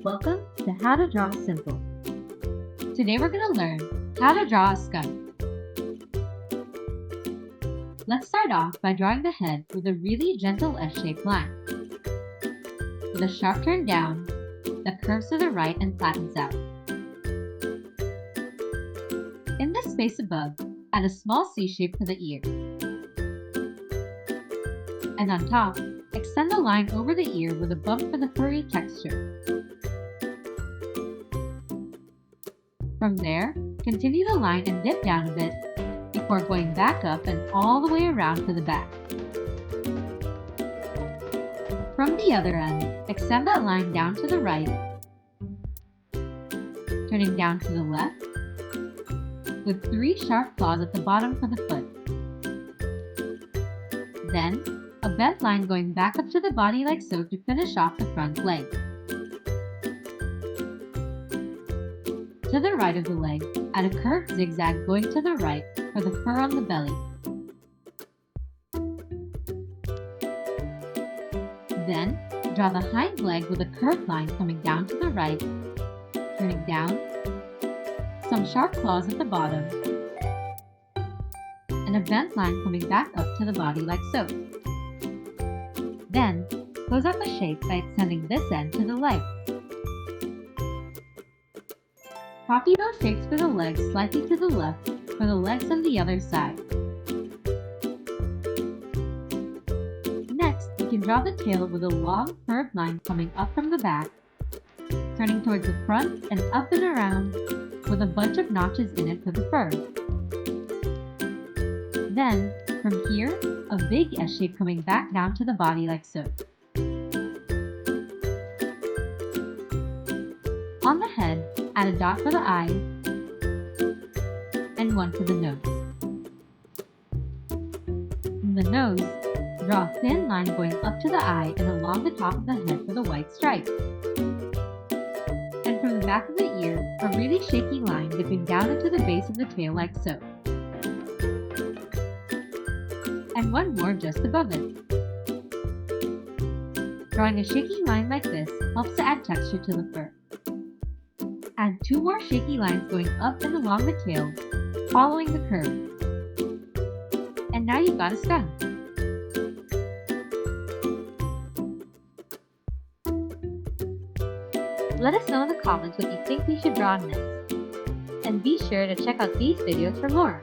Welcome to How to Draw Simple. Today we're going to learn how to draw a skunk. Let's start off by drawing the head with a really gentle S-shaped line. With a sharp turn down, that curves to the right and flattens out. In the space above, add a small C shape for the ear. And on top, extend the line over the ear with a bump for the furry texture. From there, continue the line and dip down a bit before going back up and all the way around to the back. From the other end, extend that line down to the right, turning down to the left, with 3 sharp claws at the bottom for the foot. Then, a bent line going back up to the body like so to finish off the front leg. To the right of the leg, add a curved zigzag going to the right for the fur on the belly. Then, draw the hind leg with a curved line coming down to the right, turning down, some sharp claws at the bottom, and a bent line coming back up to the body like so. Then, close out the shape by extending this end to the leg. Copy those shapes for the legs slightly to the left for the legs on the other side. Next, you can draw the tail with a long curved line coming up from the back, turning towards the front and up and around with a bunch of notches in it for the fur. Then, from here, a big S shape coming back down to the body like so. On the head, add a dot for the eyes and one for the nose. From the nose, draw a thin line going up to the eye and along the top of the head for the white stripe. And from the back of the ear, a really shaky line dipping down into the base of the tail like so. And one more just above it. Drawing a shaky line like this helps to add texture to the fur. Add 2 more shaky lines going up and along the tail, following the curve. And now you've got a skunk. Let us know in the comments what you think we should draw next. And be sure to check out these videos for more.